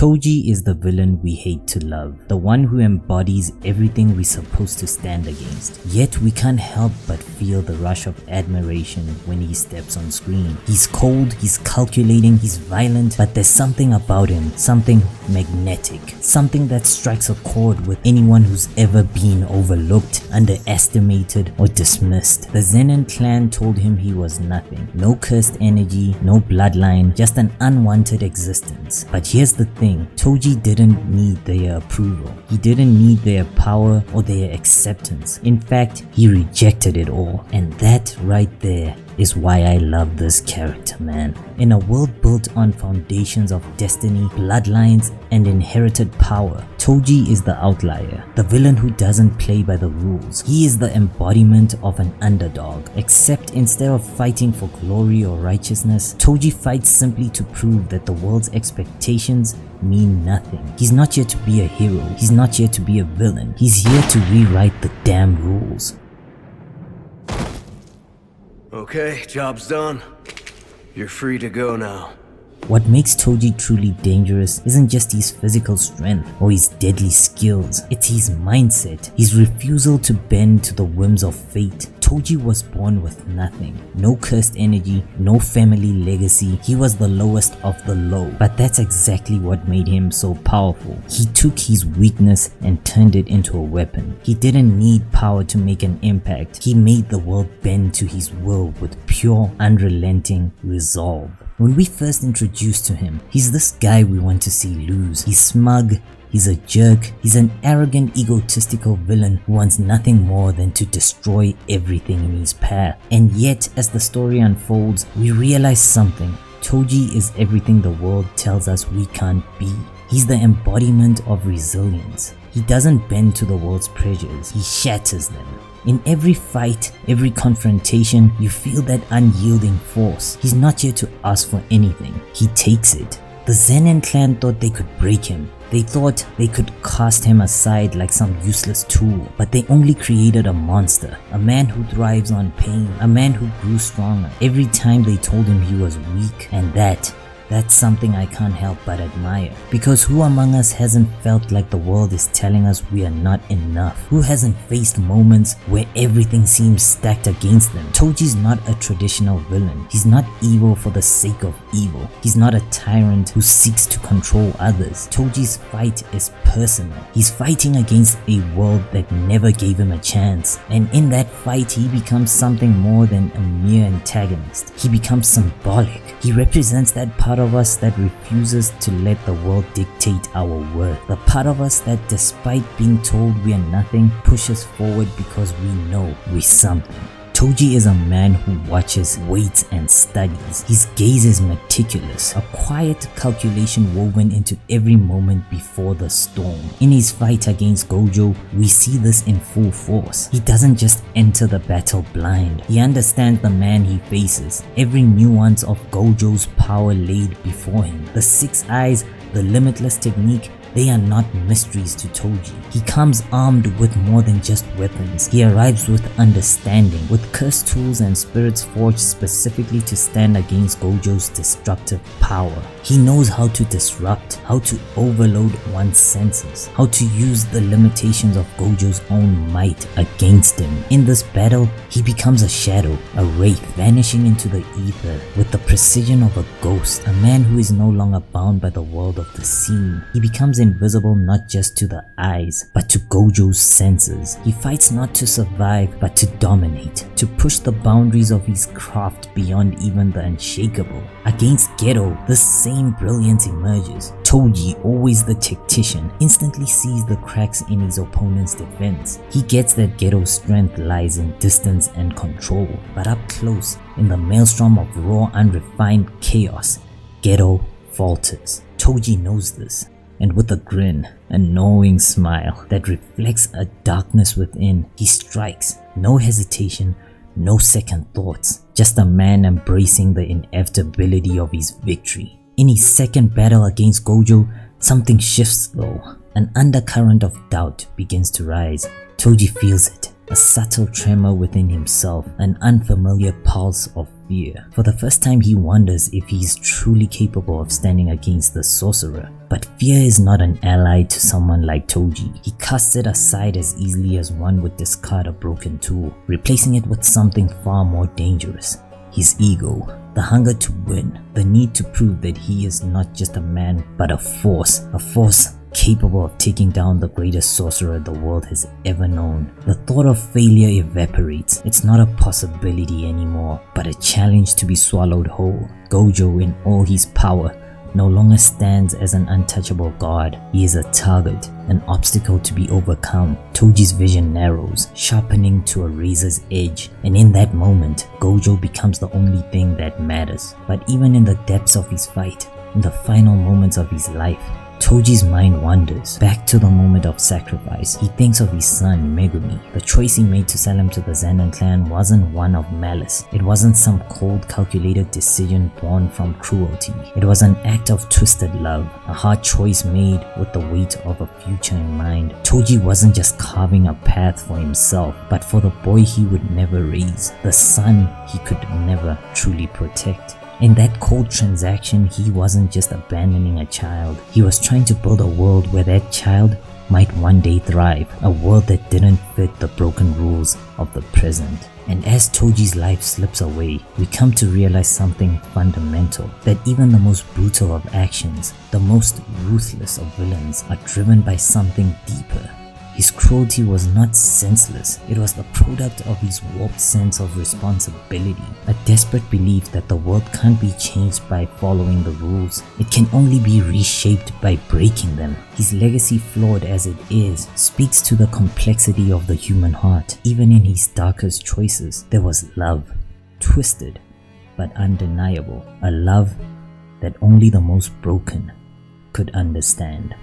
Toji is the villain we hate to love, the one who embodies everything we're supposed to stand against. Yet we can't help but feel the rush of admiration when he steps on screen. He's cold, he's calculating, he's violent, but there's something about him, something magnetic, something that strikes a chord with anyone who's ever been overlooked, underestimated, or dismissed. The Zenin clan told him he was nothing. No cursed energy, no bloodline, just an unwanted existence. But here's the thing, Toji didn't need their approval. He didn't need their power or their acceptance. In fact, he rejected it all. And that right there is why I love this character, man. In a world built on foundations of destiny, bloodlines, and inherited power, Toji is the outlier, the villain who doesn't play by the rules. He is the embodiment of an underdog, except instead of fighting for glory or righteousness, Toji fights simply to prove that the world's expectations mean nothing. He's not here to be a hero, he's not here to be a villain, he's here to rewrite the damn rules. Okay, job's done. You're free to go now. What makes Toji truly dangerous isn't just his physical strength or his deadly skills, it's his mindset, his refusal to bend to the whims of fate. Toji was born with nothing, no cursed energy, no family legacy. He was the lowest of the low, but that's exactly what made him so powerful. He took his weakness and turned it into a weapon. He didn't need power to make an impact. He made the world bend to his will with pure, unrelenting resolve. When we first introduced to him, he's this guy we want to see lose. He's smug, he's a jerk, he's an arrogant, egotistical villain who wants nothing more than to destroy everything in his path. And yet, as the story unfolds, we realize something. Toji is everything the world tells us we can't be. He's the embodiment of resilience. He doesn't bend to the world's pressures, he shatters them. In every fight, every confrontation, you feel that unyielding force. He's not here to ask for anything, he takes it. The Zenin clan thought they could break him. They thought they could cast him aside like some useless tool, but they only created a monster, a man who thrives on pain, a man who grew stronger every time they told him he was weak. And that's something I can't help but admire. Because who among us hasn't felt like the world is telling us we are not enough? Who hasn't faced moments where everything seems stacked against them? Toji's not a traditional villain. He's not evil for the sake of evil. He's not a tyrant who seeks to control others. Toji's fight is personal. He's fighting against a world that never gave him a chance. And in that fight, he becomes something more than a mere antagonist. He becomes symbolic. He represents that part of us that refuses to let the world dictate our worth. The part of us that, despite being told we are nothing, pushes forward because we know we're something. Toji is a man who watches, waits, and studies. His gaze is meticulous, a quiet calculation woven into every moment before the storm. In his fight against Gojo, we see this in full force. He doesn't just enter the battle blind. He understands the man he faces, every nuance of Gojo's power laid before him. The 6 eyes, the limitless technique, they are not mysteries to Toji. He comes armed with more than just weapons. He arrives with understanding, with cursed tools and spirits forged specifically to stand against Gojo's destructive power. He knows how to disrupt, how to overload one's senses, how to use the limitations of Gojo's own might against him. In this battle, he becomes a shadow, a wraith, vanishing into the ether with the precision of a ghost, a man who is no longer bound by the world of the seen. He becomes invisible not just to the eyes, but to Gojo's senses. He fights not to survive, but to dominate, to push the boundaries of his craft beyond even the unshakable. Against Geto, the same brilliance emerges. Toji, always the tactician, instantly sees the cracks in his opponent's defense. He gets that Geto's strength lies in distance and control, but up close, in the maelstrom of raw, unrefined chaos, Geto falters. Toji knows this. And with a grin, a knowing smile that reflects a darkness within, he strikes. No hesitation, no second thoughts, just a man embracing the inevitability of his victory. In his second battle against Gojo, something shifts though. An undercurrent of doubt begins to rise. Toji feels it. a subtle tremor within himself, an unfamiliar pulse of fear. For the first time he wonders if he is truly capable of standing against the sorcerer. But fear is not an ally to someone like Toji. He casts it aside as easily as one would discard a broken tool, replacing it with something far more dangerous. His ego, the hunger to win, the need to prove that he is not just a man but a force capable of taking down the greatest sorcerer the world has ever known. The thought of failure evaporates. It's not a possibility anymore, but a challenge to be swallowed whole. Gojo, in all his power, no longer stands as an untouchable god. He is a target, an obstacle to be overcome. Toji's vision narrows, sharpening to a razor's edge, and in that moment, Gojo becomes the only thing that matters. But even in the depths of his fight, in the final moments of his life, Toji's mind wanders back to the moment of sacrifice. He thinks of his son, Megumi. The choice he made to sell him to the Zenin clan wasn't one of malice. It wasn't some cold, calculated decision born from cruelty. It was an act of twisted love, a hard choice made with the weight of a future in mind. Toji wasn't just carving a path for himself, but for the boy he would never raise, the son he could never truly protect. In that cold transaction, he wasn't just abandoning a child. He was trying to build a world where that child might one day thrive, a world that didn't fit the broken rules of the present. And as Toji's life slips away, we come to realize something fundamental, that even the most brutal of actions, the most ruthless of villains, are driven by something deeper. His cruelty was not senseless, it was the product of his warped sense of responsibility, a desperate belief that the world can't be changed by following the rules, it can only be reshaped by breaking them. His legacy, flawed as it is, speaks to the complexity of the human heart. Even in his darkest choices, there was love, twisted but undeniable, a love that only the most broken could understand.